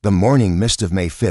The morning mist of May 5,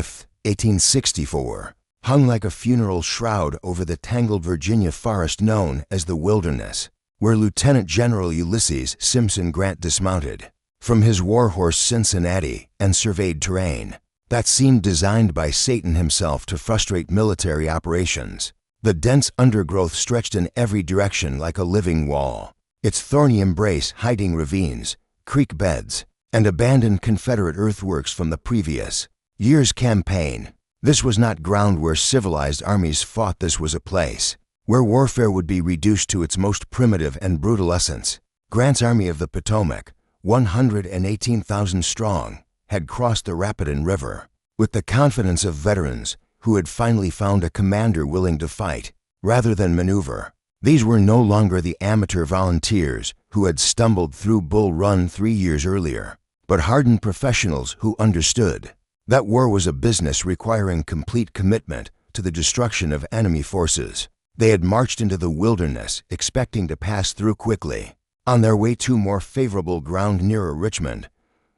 1864, hung like a funeral shroud over the tangled Virginia forest known as the Wilderness, where Lieutenant General Ulysses Simpson Grant dismounted from his warhorse Cincinnati and surveyed terrain that seemed designed by Satan himself to frustrate military operations. The dense undergrowth stretched in every direction like a living wall, its thorny embrace hiding ravines, creek beds, and abandoned Confederate earthworks from the previous year's campaign. This was not ground where civilized armies fought. This was a place where warfare would be reduced to its most primitive and brutal essence. Grant's Army of the Potomac, 118,000 strong, had crossed the Rapidan River with the confidence of veterans who had finally found a commander willing to fight rather than maneuver. These were no longer the amateur volunteers who had stumbled through Bull Run 3 years earlier, but hardened professionals who understood that war was a business requiring complete commitment to the destruction of enemy forces. They had marched into the wilderness expecting to pass through quickly, on their way to more favorable ground nearer Richmond.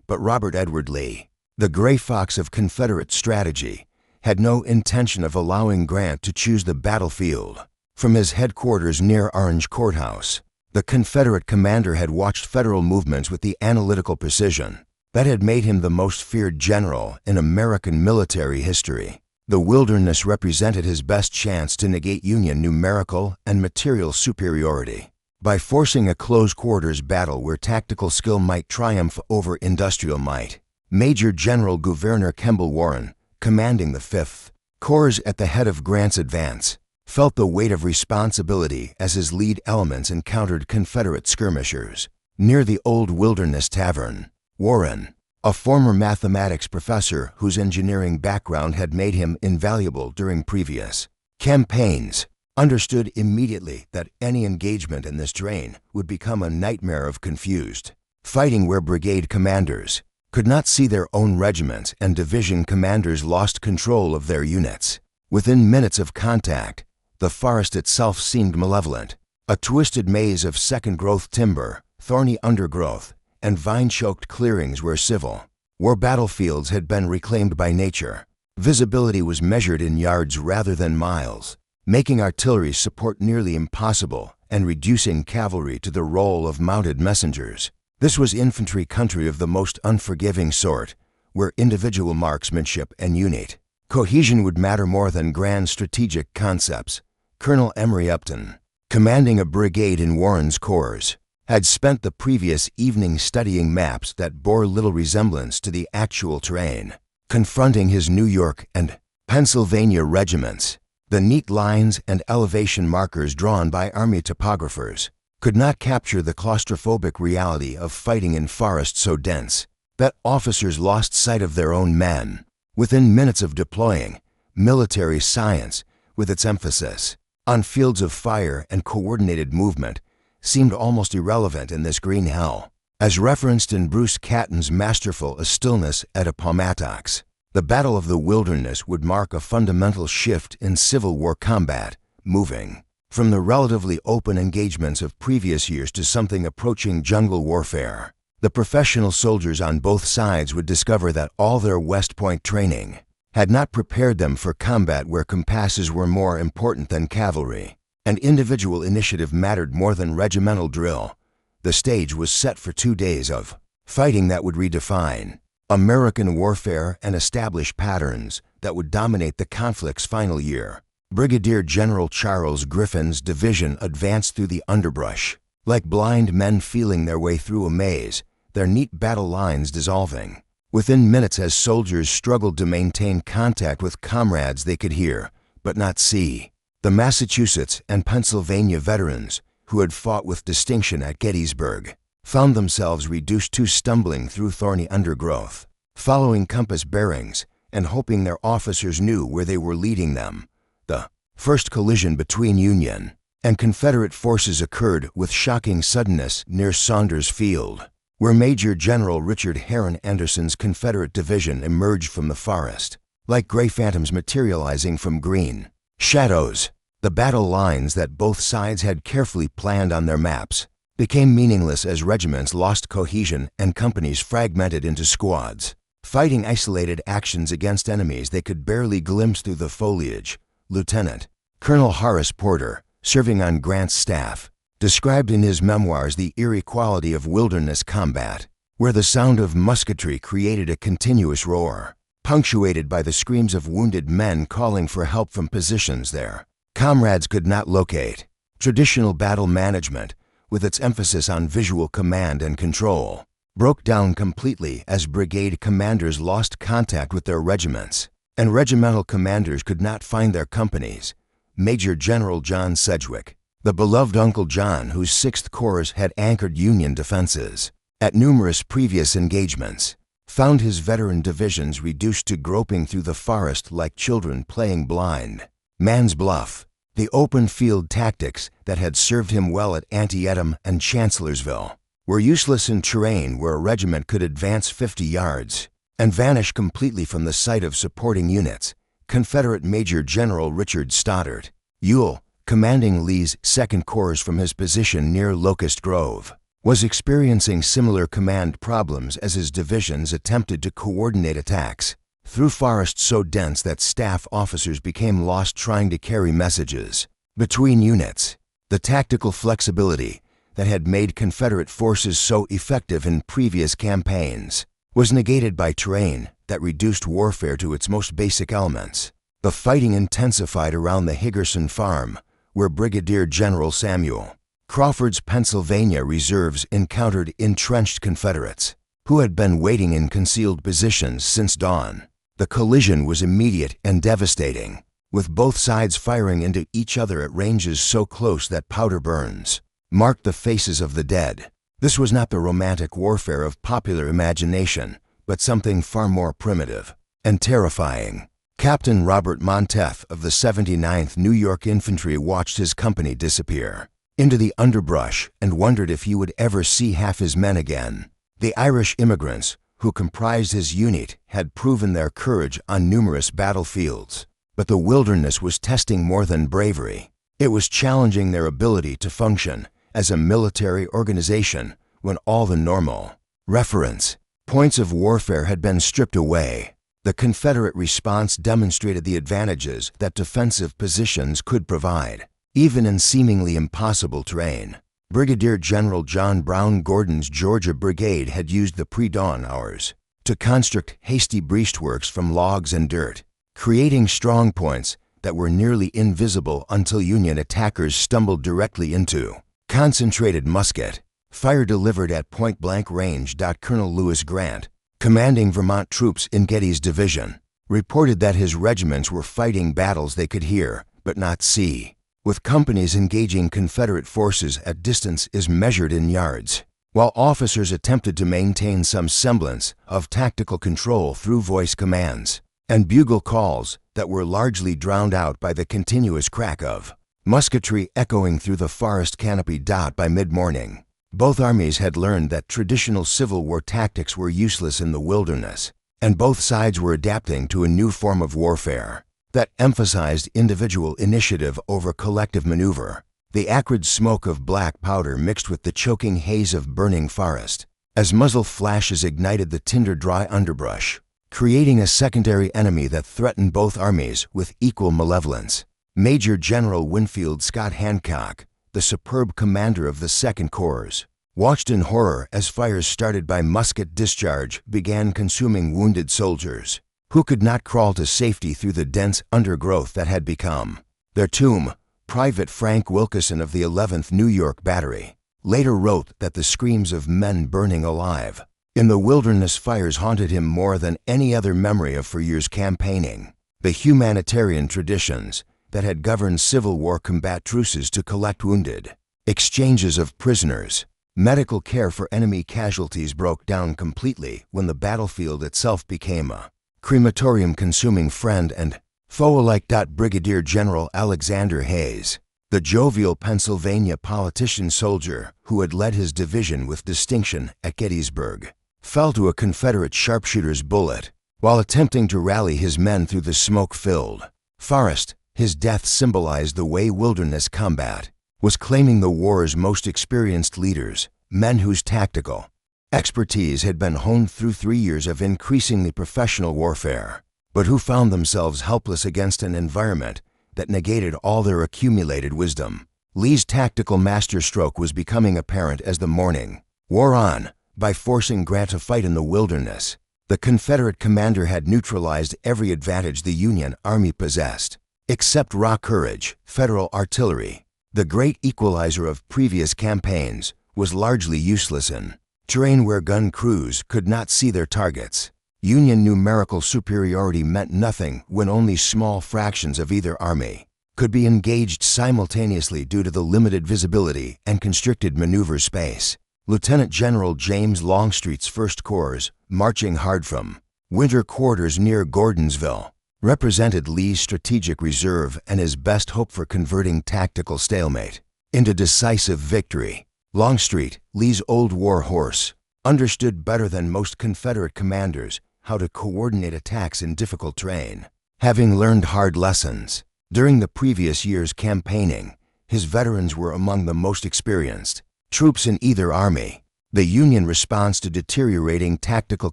But Robert Edward Lee, the gray fox of Confederate strategy, had no intention of allowing Grant to choose the battlefield. From his headquarters near Orange Courthouse, the Confederate commander had watched Federal movements with the analytical precision that had made him the most feared general in American military history. The Wilderness represented his best chance to negate Union numerical and material superiority by forcing a close-quarters battle where tactical skill might triumph over industrial might. Major General Gouverneur Kemble Warren, commanding the 5th Corps at the head of Grant's advance, felt the weight of responsibility as his lead elements encountered Confederate skirmishers near the old Wilderness Tavern. Warren, a former mathematics professor whose engineering background had made him invaluable during previous campaigns, understood immediately that any engagement in this terrain would become a nightmare of confused fighting where brigade commanders could not see their own regiments and division commanders lost control of their units. Within minutes of contact, the forest itself seemed malevolent, a twisted maze of second-growth timber, thorny undergrowth, and vine-choked clearings where Civil War battlefields had been reclaimed by nature. Visibility was measured in yards rather than miles, making artillery support nearly impossible and reducing cavalry to the role of mounted messengers. This was infantry country of the most unforgiving sort, where individual marksmanship and unit cohesion would matter more than grand strategic concepts. Colonel Emory Upton, commanding a brigade in Warren's corps, had spent the previous evening studying maps that bore little resemblance to the actual terrain. Confronting his New York and Pennsylvania regiments, the neat lines and elevation markers drawn by Army topographers could not capture the claustrophobic reality of fighting in forests so dense that officers lost sight of their own men. Within minutes of deploying, military science, with its emphasis on fields of fire and coordinated movement, seemed almost irrelevant in this green hell. As referenced in Bruce Catton's masterful A Stillness at Appomattox, the Battle of the Wilderness would mark a fundamental shift in Civil War combat, moving from the relatively open engagements of previous years to something approaching jungle warfare. The professional soldiers on both sides would discover that all their West Point training had not prepared them for combat where compasses were more important than cavalry, and individual initiative mattered more than regimental drill. The stage was set for 2 days of fighting that would redefine American warfare and establish patterns that would dominate the conflict's final year. Brigadier General Charles Griffin's division advanced through the underbrush, like blind men feeling their way through a maze, their neat battle lines dissolving. Within minutes, as soldiers struggled to maintain contact with comrades they could hear but not see, the Massachusetts and Pennsylvania veterans who had fought with distinction at Gettysburg found themselves reduced to stumbling through thorny undergrowth, following compass bearings and hoping their officers knew where they were leading them. The first collision between Union and Confederate forces occurred with shocking suddenness near Saunders Field, where Major General Richard Herron Anderson's Confederate division emerged from the forest, like gray phantoms materializing from green shadows. The battle lines that both sides had carefully planned on their maps became meaningless as regiments lost cohesion and companies fragmented into squads. fighting isolated actions against enemies they could barely glimpse through the foliage. Lieutenant Colonel Horace Porter, serving on Grant's staff, described in his memoirs the eerie quality of wilderness combat, where the sound of musketry created a continuous roar, punctuated by the screams of wounded men calling for help from positions their comrades could not locate. Traditional battle management, with its emphasis on visual command and control, broke down completely as brigade commanders lost contact with their regiments, and regimental commanders could not find their companies. Major General John Sedgwick, the beloved Uncle John whose 6th Corps had anchored Union defenses at numerous previous engagements, found his veteran divisions reduced to groping through the forest like children playing blind. Man's Bluff, the open field tactics that had served him well at Antietam and Chancellorsville, were useless in terrain where a regiment could advance 50 yards and vanish completely from the sight of supporting units. Confederate Major General Richard Stoddard Ewell, commanding Lee's 2nd Corps from his position near Locust Grove, was experiencing similar command problems as his divisions attempted to coordinate attacks through forests so dense that staff officers became lost trying to carry messages between units. The tactical flexibility that had made Confederate forces so effective in previous campaigns was negated by terrain that reduced warfare to its most basic elements. The fighting intensified around the Higgerson Farm, where Brigadier General Samuel Crawford's Pennsylvania reserves encountered entrenched Confederates who had been waiting in concealed positions since dawn. The collision was immediate and devastating, with both sides firing into each other at ranges so close that powder burns marked the faces of the dead. This was not the romantic warfare of popular imagination, but something far more primitive and terrifying. Captain Robert Monteith of the 79th New York Infantry watched his company disappear into the underbrush and wondered if he would ever see half his men again. The Irish immigrants who comprised his unit had proven their courage on numerous battlefields, but the wilderness was testing more than bravery. It was challenging their ability to function as a military organization when all the normal reference points of warfare had been stripped away. The Confederate response demonstrated the advantages that defensive positions could provide, even in seemingly impossible terrain. Brigadier General John Brown Gordon's Georgia Brigade had used the pre-dawn hours to construct hasty breastworks from logs and dirt, creating strong points that were nearly invisible until Union attackers stumbled directly into concentrated musket fire delivered at point-blank range. Colonel Lewis Grant, commanding Vermont troops in Getty's division, reported that his regiments were fighting battles they could hear but not see, with companies engaging Confederate forces at distance is measured in yards, while officers attempted to maintain some semblance of tactical control through voice commands and bugle calls that were largely drowned out by the continuous crack of musketry echoing through the forest canopy. By mid-morning, both armies had learned that traditional Civil War tactics were useless in the wilderness, and both sides were adapting to a new form of warfare that emphasized individual initiative over collective maneuver. The acrid smoke of black powder mixed with the choking haze of burning forest as muzzle flashes ignited the tinder-dry underbrush, creating a secondary enemy that threatened both armies with equal malevolence. Major General Winfield Scott Hancock, the superb commander of the 2nd Corps, watched in horror as fires started by musket discharge began consuming wounded soldiers who could not crawl to safety through the dense undergrowth that had become their tomb. Private Frank Wilkeson of the 11th New York Battery later wrote that the screams of men burning alive in the wilderness fires haunted him more than any other memory of 4 years campaigning. The humanitarian traditions that had governed Civil War combat truces to collect wounded, exchanges of prisoners, medical care for enemy casualties broke down completely when the battlefield itself became a crematorium consuming friend and foe alike. Brigadier General Alexander Hayes, the jovial Pennsylvania politician-soldier who had led his division with distinction at Gettysburg, fell to a Confederate sharpshooter's bullet while attempting to rally his men through the smoke-filled forest. His death symbolized the way wilderness combat was claiming the war's most experienced leaders, men whose tactical expertise had been honed through 3 years of increasingly professional warfare, but who found themselves helpless against an environment that negated all their accumulated wisdom. Lee's tactical masterstroke was becoming apparent as the morning wore on. By forcing Grant to fight in the wilderness, the Confederate commander had neutralized every advantage the Union Army possessed, except raw courage. Federal artillery, the great equalizer of previous campaigns, was largely useless in terrain where gun crews could not see their targets. Union numerical superiority meant nothing when only small fractions of either army could be engaged simultaneously due to the limited visibility and constricted maneuver space. Lieutenant General James Longstreet's First Corps, marching hard from winter quarters near Gordonsville, represented Lee's strategic reserve and his best hope for converting tactical stalemate into decisive victory. Longstreet, Lee's old war horse, understood better than most Confederate commanders how to coordinate attacks in difficult terrain. Having learned hard lessons during the previous year's campaigning, his veterans were among the most experienced troops in either army. The Union response to deteriorating tactical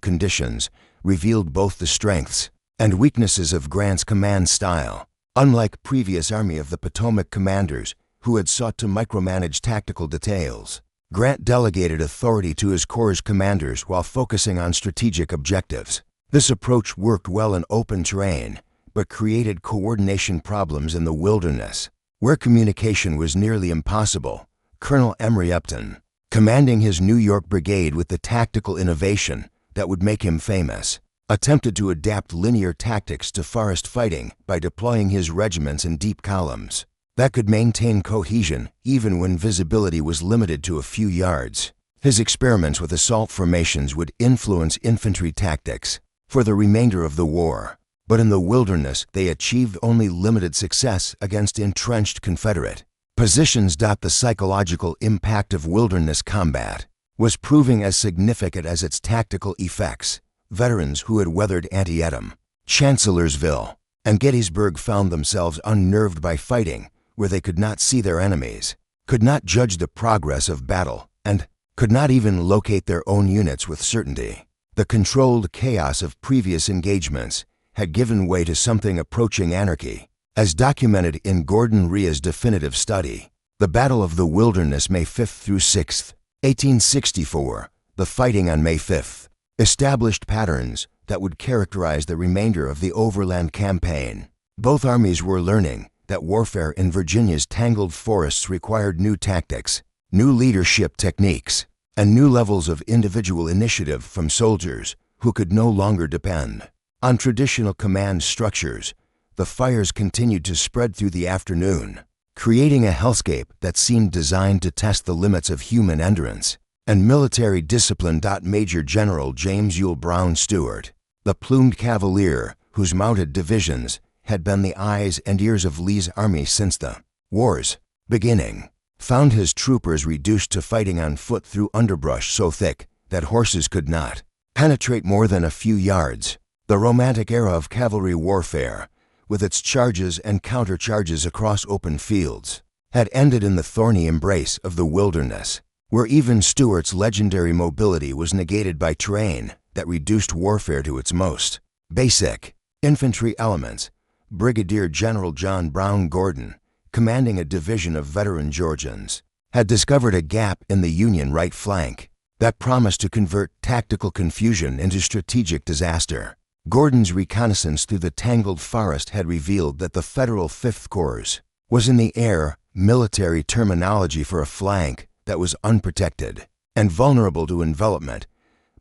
conditions revealed both the strengths and weaknesses of Grant's command style. Unlike previous Army of the Potomac commanders who had sought to micromanage tactical details, Grant delegated authority to his corps' commanders while focusing on strategic objectives. This approach worked well in open terrain, but created coordination problems in the wilderness, where communication was nearly impossible. Colonel Emory Upton, commanding his New York Brigade with the tactical innovation that would make him famous, attempted to adapt linear tactics to forest fighting by deploying his regiments in deep columns that could maintain cohesion even when visibility was limited to a few yards. His experiments with assault formations would influence infantry tactics for the remainder of the war, but in the wilderness they achieved only limited success against entrenched Confederate positions. The psychological impact of wilderness combat was proving as significant as its tactical effects. Veterans who had weathered Antietam, Chancellorsville, and Gettysburg found themselves unnerved by fighting where they could not see their enemies, could not judge the progress of battle, and could not even locate their own units with certainty. The controlled chaos of previous engagements had given way to something approaching anarchy. As documented in Gordon Rhea's definitive study, The Battle of the Wilderness, May 5th through 6th, 1864, the fighting on May 5th established patterns that would characterize the remainder of the overland campaign. Both armies were learning that warfare in Virginia's tangled forests required new tactics, new leadership techniques, and new levels of individual initiative from soldiers who could no longer depend on traditional command structures. The fires continued to spread through the afternoon, creating a hellscape that seemed designed to test the limits of human endurance and military discipline. Major General James Ewell Brown Stewart, the plumed cavalier whose mounted divisions had been the eyes and ears of Lee's army since the war's beginning, found his troopers reduced to fighting on foot through underbrush so thick that horses could not penetrate more than a few yards. The romantic era of cavalry warfare, with its charges and countercharges across open fields, had ended in the thorny embrace of the wilderness, where even Stewart's legendary mobility was negated by terrain that reduced warfare to its most basic infantry elements. Brigadier General John Brown Gordon, commanding a division of veteran Georgians, had discovered a gap in the Union right flank that promised to convert tactical confusion into strategic disaster. Gordon's reconnaissance through the tangled forest had revealed that the Federal Fifth Corps was in the air, military terminology for a flank that was unprotected and vulnerable to envelopment,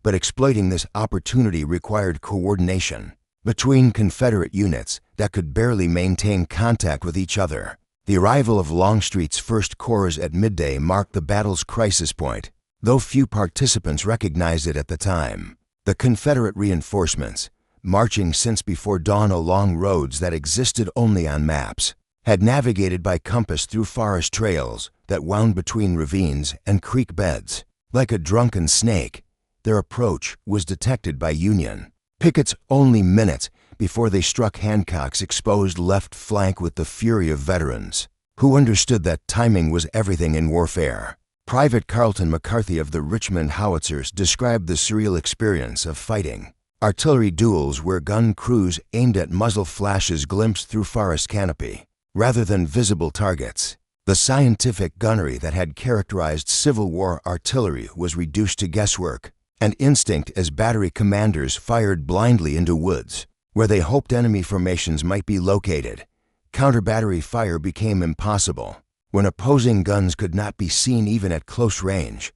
but exploiting this opportunity required coordination between Confederate units that could barely maintain contact with each other. The arrival of Longstreet's First Corps at midday marked the battle's crisis point, though few participants recognized it at the time. The Confederate reinforcements, marching since before dawn along roads that existed only on maps, had navigated by compass through forest trails that wound between ravines and creek beds. Like a drunken snake, their approach was detected by Union pickets only minutes before they struck Hancock's exposed left flank with the fury of veterans who understood that timing was everything in warfare. Private Carlton McCarthy of the Richmond Howitzers described the surreal experience of fighting artillery duels where gun crews aimed at muzzle flashes glimpsed through forest canopy, rather than visible targets. The scientific gunnery that had characterized Civil War artillery was reduced to guesswork and instinct as battery commanders fired blindly into woods, where they hoped enemy formations might be located. Counter-battery fire became impossible. When opposing guns could not be seen even at close range,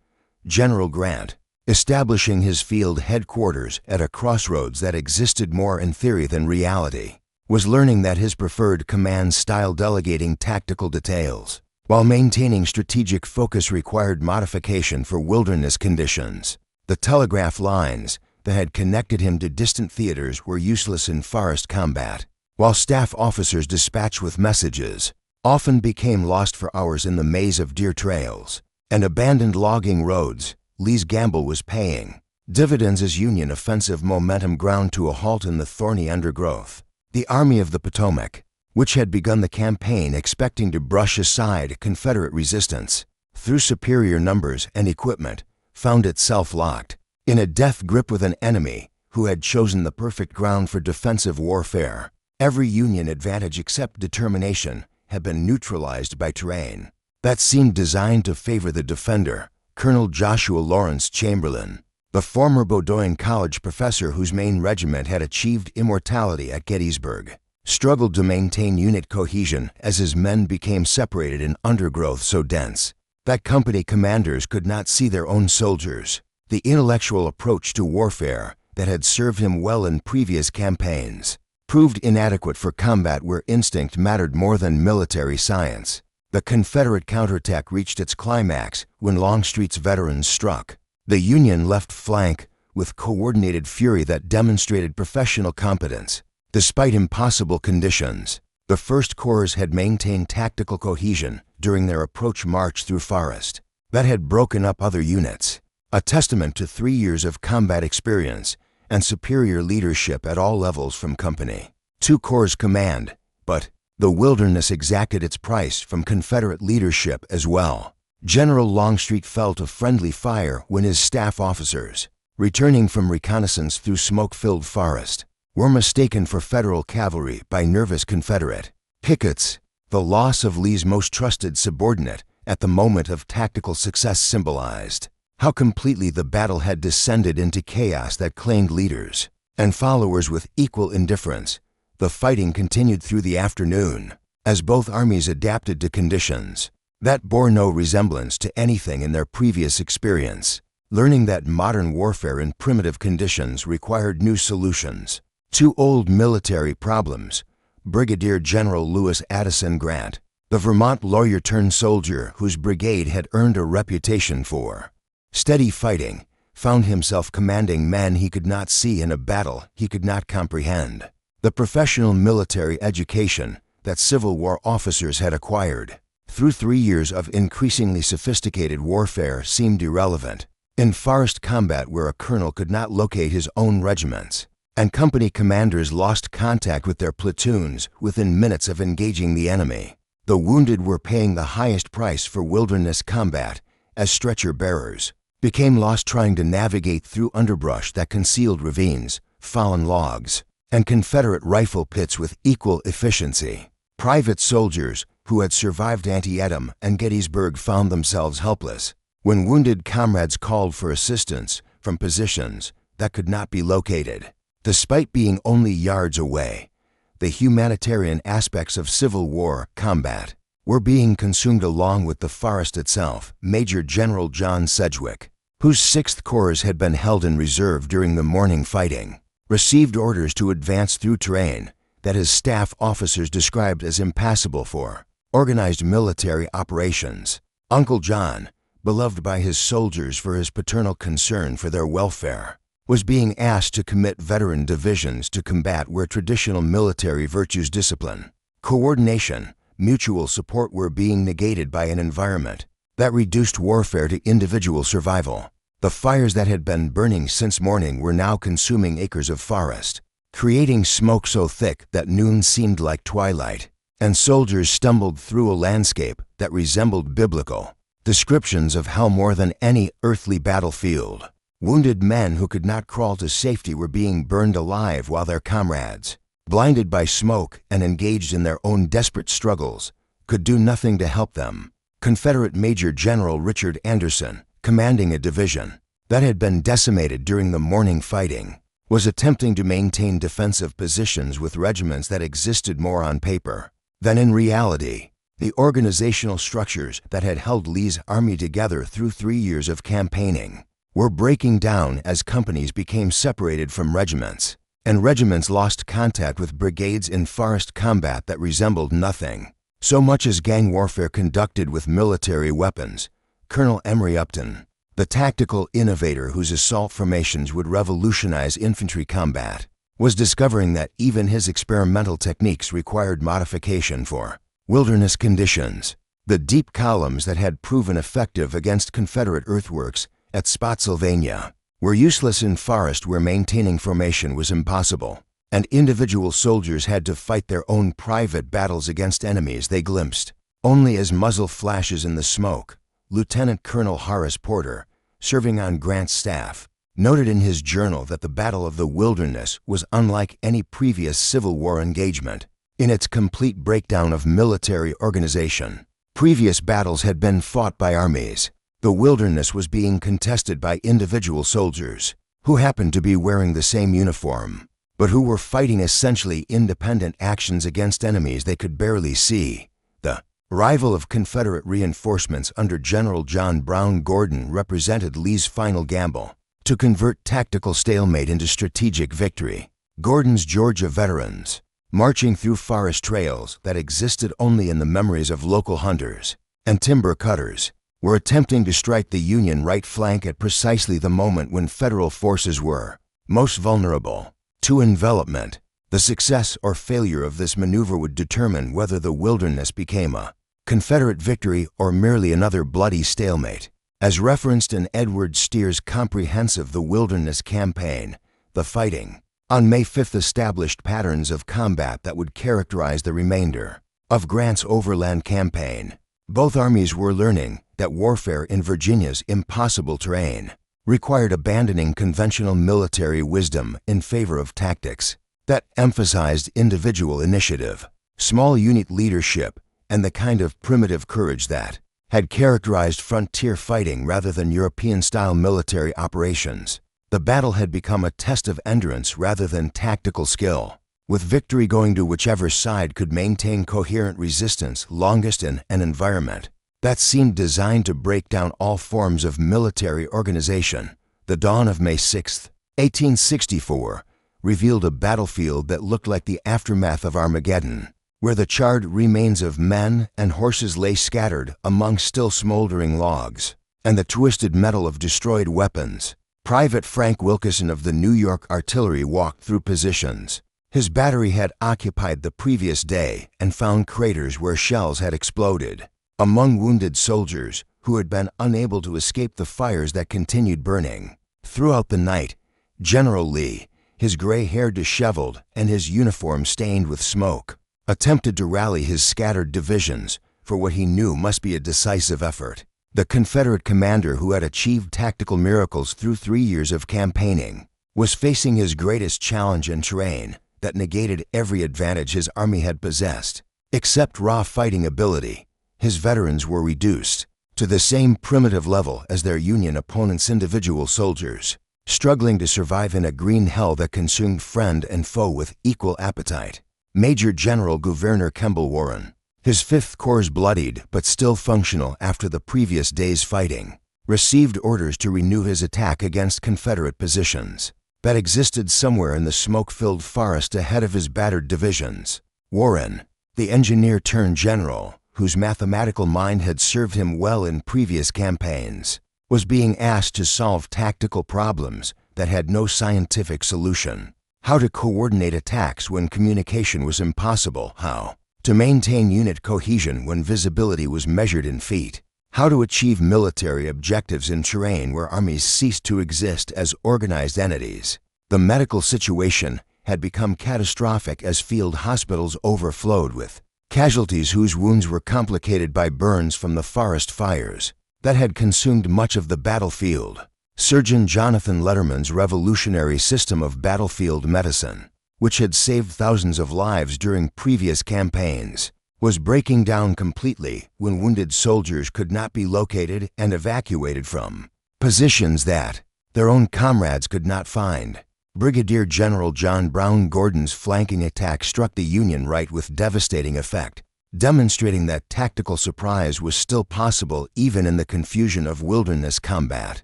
General Grant, establishing his field headquarters at a crossroads that existed more in theory than reality, was learning that his preferred command style delegating tactical details, while maintaining strategic focus required modification for wilderness conditions. The telegraph lines that had connected him to distant theaters were useless in forest combat, while staff officers dispatched with messages often became lost for hours in the maze of deer trails and abandoned logging roads. Lee's gamble was paying dividends as Union offensive momentum ground to a halt in the thorny undergrowth. The Army of the Potomac, which had begun the campaign expecting to brush aside Confederate resistance through superior numbers and equipment, found itself locked in a death grip with an enemy who had chosen the perfect ground for defensive warfare. Every Union advantage except determination had been neutralized by terrain that seemed designed to favor the defender. Colonel Joshua Lawrence Chamberlain, the former Bowdoin College professor whose main regiment had achieved immortality at Gettysburg, struggled to maintain unit cohesion as his men became separated in undergrowth so dense that company commanders could not see their own soldiers. The intellectual approach to warfare that had served him well in previous campaigns proved inadequate for combat where instinct mattered more than military science. The Confederate counterattack reached its climax when Longstreet's veterans struck the Union left flank with coordinated fury that demonstrated professional competence. Despite impossible conditions, the First Corps had maintained tactical cohesion during their approach march through forest that had broken up other units, a testament to 3 years of combat experience and superior leadership at all levels from company to corps command. But the wilderness exacted its price from Confederate leadership as well. General Longstreet felt a friendly fire when his staff officers, returning from reconnaissance through smoke-filled forest, were mistaken for Federal cavalry by nervous Confederate pickets. The loss of Lee's most trusted subordinate at the moment of tactical success symbolized how completely the battle had descended into chaos that claimed leaders and followers with equal indifference. The fighting continued through the afternoon as both armies adapted to conditions that bore no resemblance to anything in their previous experience, learning that modern warfare in primitive conditions required new solutions to old military problems. Brigadier General Lewis Addison Grant, the Vermont lawyer-turned-soldier whose brigade had earned a reputation for steady fighting, found himself commanding men he could not see in a battle he could not comprehend. The professional military education that Civil War officers had acquired through 3 years of increasingly sophisticated warfare seemed irrelevant in forest combat where a colonel could not locate his own regiments, and company commanders lost contact with their platoons within minutes of engaging the enemy. The wounded were paying the highest price for wilderness combat as stretcher bearers became lost trying to navigate through underbrush that concealed ravines, fallen logs, and Confederate rifle pits with equal efficiency. Private soldiers who had survived Antietam and Gettysburg found themselves helpless when wounded comrades called for assistance from positions that could not be located. Despite being only yards away, the humanitarian aspects of Civil War combat were being consumed along with the forest itself. Major General John Sedgwick, whose 6th Corps had been held in reserve during the morning fighting, received orders to advance through terrain that his staff officers described as impassable for organized military operations. Uncle John, beloved by his soldiers for his paternal concern for their welfare, was being asked to commit veteran divisions to combat where traditional military virtues, discipline, coordination, mutual support were being negated by an environment that reduced warfare to individual survival. The fires that had been burning since morning were now consuming acres of forest, creating smoke so thick that noon seemed like twilight, and soldiers stumbled through a landscape that resembled biblical. descriptions of hell more than any earthly battlefield. Wounded men who could not crawl to safety were being burned alive while their comrades, blinded by smoke and engaged in their own desperate struggles, could do nothing to help them. Confederate Major General Richard Anderson, commanding a division that had been decimated during the morning fighting, was attempting to maintain defensive positions with regiments that existed more on paper than in reality. The organizational structures that had held Lee's army together through 3 years of campaigning were breaking down as companies became separated from regiments, and regiments lost contact with brigades in forest combat that resembled nothing so much as gang warfare conducted with military weapons. Colonel Emory Upton, the tactical innovator whose assault formations would revolutionize infantry combat, was discovering that even his experimental techniques required modification for wilderness conditions. The deep columns that had proven effective against Confederate earthworks at Spotsylvania were useless in forest where maintaining formation was impossible, and individual soldiers had to fight their own private battles against enemies they glimpsed only as muzzle flashes in the smoke. Lieutenant Colonel Horace Porter, serving on Grant's staff, noted in his journal that the Battle of the Wilderness was unlike any previous Civil War engagement in its complete breakdown of military organization. Previous battles had been fought by armies. The Wilderness was being contested by individual soldiers who happened to be wearing the same uniform, but who were fighting essentially independent actions against enemies they could barely see. The arrival of Confederate reinforcements under General John Brown Gordon represented Lee's final gamble to convert tactical stalemate into strategic victory. Gordon's Georgia veterans, marching through forest trails that existed only in the memories of local hunters and timber cutters, were attempting to strike the Union right flank at precisely the moment when Federal forces were most vulnerable to envelopment. The success or failure of this maneuver would determine whether the Wilderness became a Confederate victory or merely another bloody stalemate. As referenced in Edward Steer's comprehensive The Wilderness Campaign, the fighting on May 5th established patterns of combat that would characterize the remainder of Grant's overland campaign. Both armies were learning that warfare in Virginia's impossible terrain required abandoning conventional military wisdom in favor of tactics that emphasized individual initiative, small unit leadership, and the kind of primitive courage that had characterized frontier fighting rather than European-style military operations. The battle had become a test of endurance rather than tactical skill, with victory going to whichever side could maintain coherent resistance longest in an environment that seemed designed to break down all forms of military organization. The dawn of May 6, 1864, revealed a battlefield that looked like the aftermath of Armageddon, where the charred remains of men and horses lay scattered among still smoldering logs, and the twisted metal of destroyed weapons. Private Frank Wilkeson of the New York Artillery walked through positions his battery had occupied the previous day and found craters where shells had exploded. Among wounded soldiers who had been unable to escape the fires that continued burning throughout the night, General Lee, his gray hair disheveled and his uniform stained with smoke, attempted to rally his scattered divisions for what he knew must be a decisive effort. The Confederate commander who had achieved tactical miracles through 3 years of campaigning was facing his greatest challenge in terrain that negated every advantage his army had possessed. Except raw fighting ability, his veterans were reduced to the same primitive level as their Union opponents' individual soldiers, struggling to survive in a green hell that consumed friend and foe with equal appetite. Major General Gouverneur Kemble Warren, his 5th Corps bloodied but still functional after the previous day's fighting, received orders to renew his attack against Confederate positions that existed somewhere in the smoke-filled forest ahead of his battered divisions. Warren, the engineer-turned-general, whose mathematical mind had served him well in previous campaigns, was being asked to solve tactical problems that had no scientific solution. How to coordinate attacks when communication was impossible, how to maintain unit cohesion when visibility was measured in feet, how to achieve military objectives in terrain where armies ceased to exist as organized entities. The medical situation had become catastrophic as field hospitals overflowed with casualties whose wounds were complicated by burns from the forest fires. that had consumed much of the battlefield. Surgeon Jonathan Letterman's revolutionary system of battlefield medicine, which had saved thousands of lives during previous campaigns, was breaking down completely when wounded soldiers could not be located and evacuated from positions that their own comrades could not find. Brigadier General John Brown Gordon's flanking attack struck the Union right with devastating effect, demonstrating that tactical surprise was still possible even in the confusion of wilderness combat.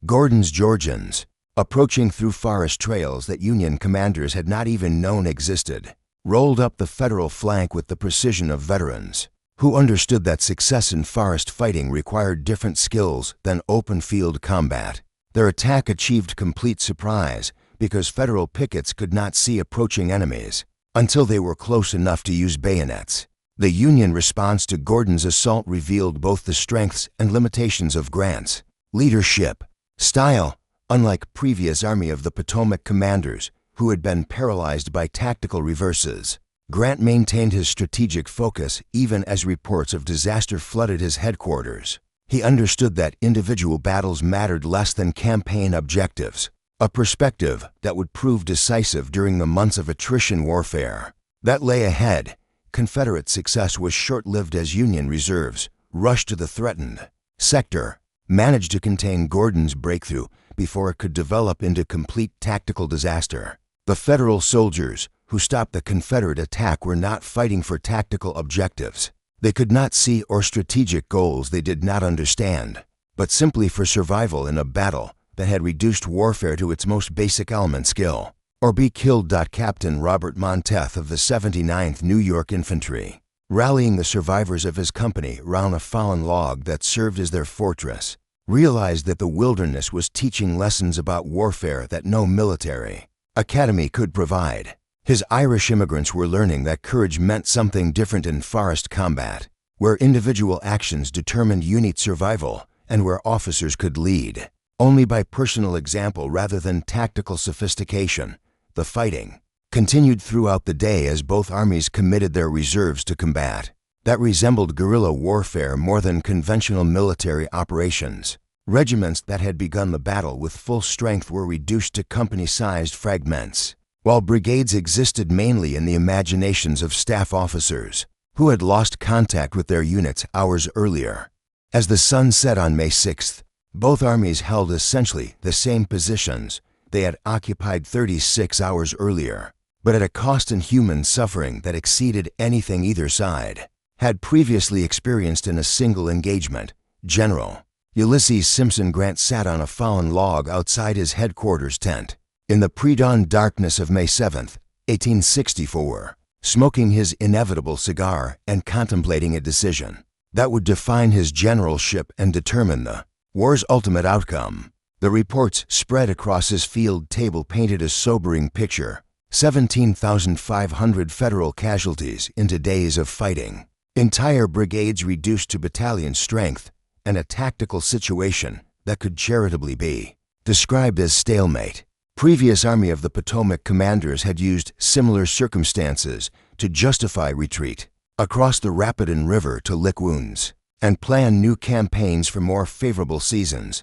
Gordon's Georgians, approaching through forest trails that Union commanders had not even known existed, rolled up the Federal flank with the precision of veterans, who understood that success in forest fighting required different skills than open field combat. Their attack achieved complete surprise because Federal pickets could not see approaching enemies until they were close enough to use bayonets. The Union response to Gordon's assault revealed both the strengths and limitations of Grant's leadership style. Unlike previous Army of the Potomac commanders, who had been paralyzed by tactical reverses, Grant maintained his strategic focus even as reports of disaster flooded his headquarters. He understood that individual battles mattered less than campaign objectives, a perspective that would prove decisive during the months of attrition warfare that lay ahead. Confederate success was short-lived as Union reserves rushed to the threatened sector, managed to contain Gordon's breakthrough before it could develop into complete tactical disaster. The Federal soldiers who stopped the Confederate attack were not fighting for tactical objectives. They could not see or strategic goals they did not understand, but simply for survival in a battle that had reduced warfare to its most basic element, skill. Or be killed. Captain Robert Monteith of the 79th New York Infantry, rallying the survivors of his company round a fallen log that served as their fortress, realized that the wilderness was teaching lessons about warfare that no military academy could provide. His Irish immigrants were learning that courage meant something different in forest combat, where individual actions determined unit survival and where officers could lead only by personal example rather than tactical sophistication. The fighting continued throughout the day as both armies committed their reserves to combat that resembled guerrilla warfare more than conventional military operations. Regiments that had begun the battle with full strength were reduced to company-sized fragments, while brigades existed mainly in the imaginations of staff officers who had lost contact with their units hours earlier. As the sun set on May 6th, both armies held essentially the same positions they had occupied 36 hours earlier, but at a cost in human suffering that exceeded anything either side had previously experienced in a single engagement. General Ulysses Simpson Grant sat on a fallen log outside his headquarters tent in the pre-dawn darkness of May 7, 1864, smoking his inevitable cigar and contemplating a decision that would define his generalship and determine the war's ultimate outcome. The reports spread across his field table painted a sobering picture: 17,500 Federal casualties in days of fighting, entire brigades reduced to battalion strength, and a tactical situation that could charitably be described as stalemate. Previous Army of the Potomac commanders had used similar circumstances to justify retreat across the Rapidan River to lick wounds and plan new campaigns for more favorable seasons.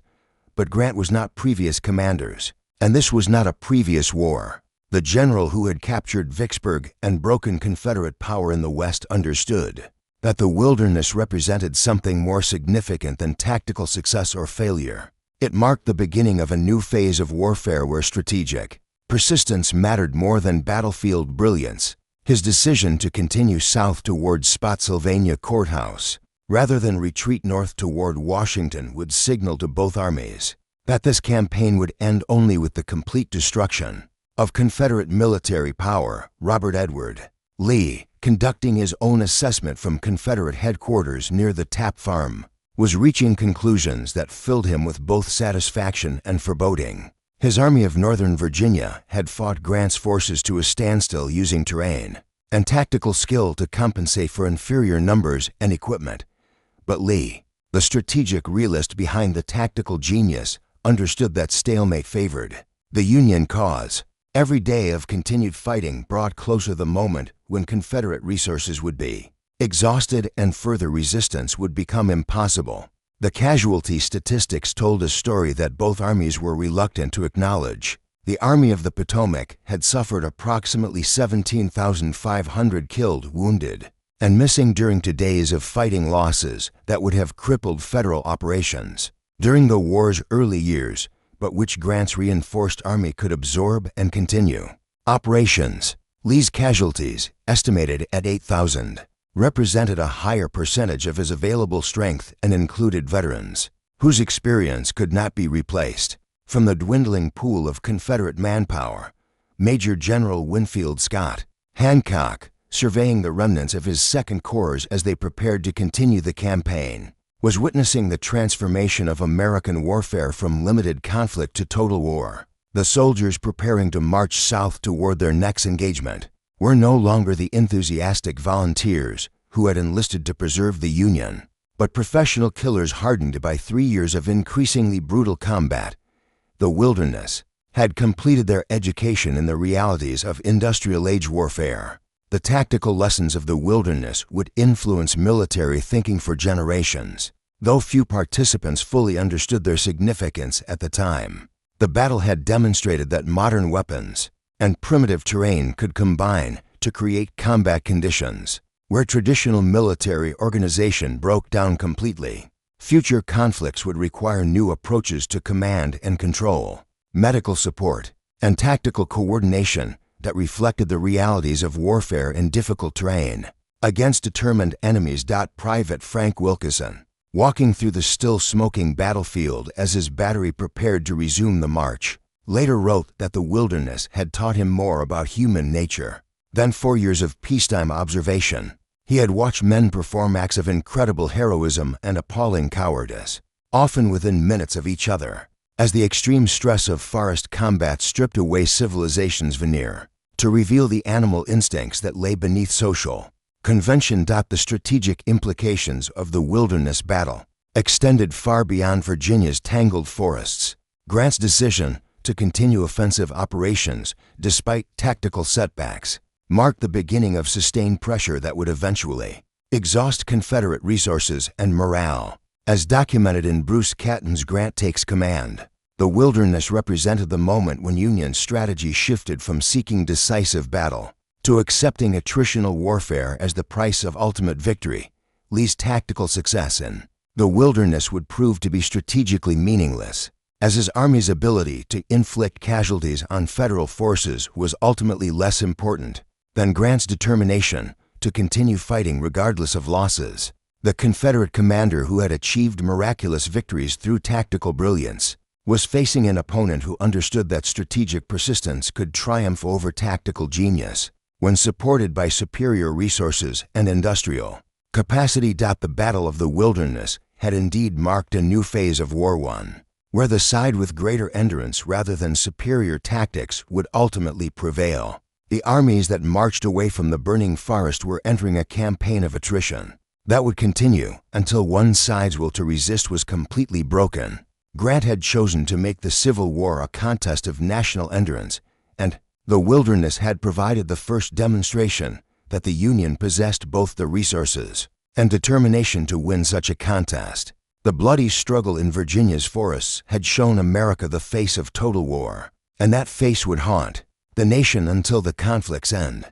But Grant was not previous commanders, and this was not a previous war. The general who had captured Vicksburg and broken Confederate power in the West understood that the wilderness represented something more significant than tactical success or failure. It marked the beginning of a new phase of warfare where strategic persistence mattered more than battlefield brilliance. His decision to continue south toward Spotsylvania Courthouse rather than retreat north toward Washington would signal to both armies that this campaign would end only with the complete destruction of Confederate military power. Robert Edward Lee, conducting his own assessment from Confederate headquarters near the Tapp Farm, was reaching conclusions that filled him with both satisfaction and foreboding. His Army of Northern Virginia had fought Grant's forces to a standstill using terrain and tactical skill to compensate for inferior numbers and equipment. But Lee, the strategic realist behind the tactical genius, understood that stalemate favored the Union cause. Every day of continued fighting brought closer the moment when Confederate resources would be exhausted and further resistance would become impossible. The casualty statistics told a story that both armies were reluctant to acknowledge. The Army of the Potomac had suffered approximately 17,500 killed, wounded, and missing during 2 days of fighting losses that would have crippled federal operations during the war's early years, but which Grant's reinforced army could absorb and continue. Operations. Lee's casualties, estimated at 8,000, represented a higher percentage of his available strength and included veterans, whose experience could not be replaced. From the dwindling pool of Confederate manpower, Major General Winfield Scott, Hancock, surveying the remnants of his Second Corps as they prepared to continue the campaign, was witnessing the transformation of American warfare from limited conflict to total war. The soldiers preparing to march south toward their next engagement were no longer the enthusiastic volunteers who had enlisted to preserve the Union, but professional killers hardened by 3 years of increasingly brutal combat. The Wilderness had completed their education in the realities of industrial-age warfare. The tactical lessons of the Wilderness would influence military thinking for generations, though few participants fully understood their significance at the time. The battle had demonstrated that modern weapons and primitive terrain could combine to create combat conditions where traditional military organization broke down completely. Future conflicts would require new approaches to command and control, medical support, and tactical coordination that reflected the realities of warfare in difficult terrain against determined enemies. Private Frank Wilkeson, walking through the still smoking battlefield as his battery prepared to resume the march, later wrote that the Wilderness had taught him more about human nature than 4 years of peacetime observation. He had watched men perform acts of incredible heroism and appalling cowardice, often within minutes of each other, as the extreme stress of forest combat stripped away civilization's veneer to reveal the animal instincts that lay beneath social convention. The strategic implications of the Wilderness battle extended far beyond Virginia's tangled forests. Grant's decision to continue offensive operations despite tactical setbacks marked the beginning of sustained pressure that would eventually exhaust Confederate resources and morale. As documented in Bruce Catton's Grant Takes Command, the Wilderness represented the moment when Union strategy shifted from seeking decisive battle to accepting attritional warfare as the price of ultimate victory. Lee's tactical success in the Wilderness would prove to be strategically meaningless, as his army's ability to inflict casualties on federal forces was ultimately less important than Grant's determination to continue fighting regardless of losses. The Confederate commander who had achieved miraculous victories through tactical brilliance was facing an opponent who understood that strategic persistence could triumph over tactical genius when supported by superior resources and industrial capacity. The Battle of the Wilderness had indeed marked a new phase of War I, where the side with greater endurance rather than superior tactics would ultimately prevail. The armies that marched away from the burning forest were entering a campaign of attrition that would continue until one side's will to resist was completely broken. Grant had chosen to make the Civil War a contest of national endurance, and the Wilderness had provided the first demonstration that the Union possessed both the resources and determination to win such a contest. The bloody struggle in Virginia's forests had shown America the face of total war, and that face would haunt the nation until the conflict's end.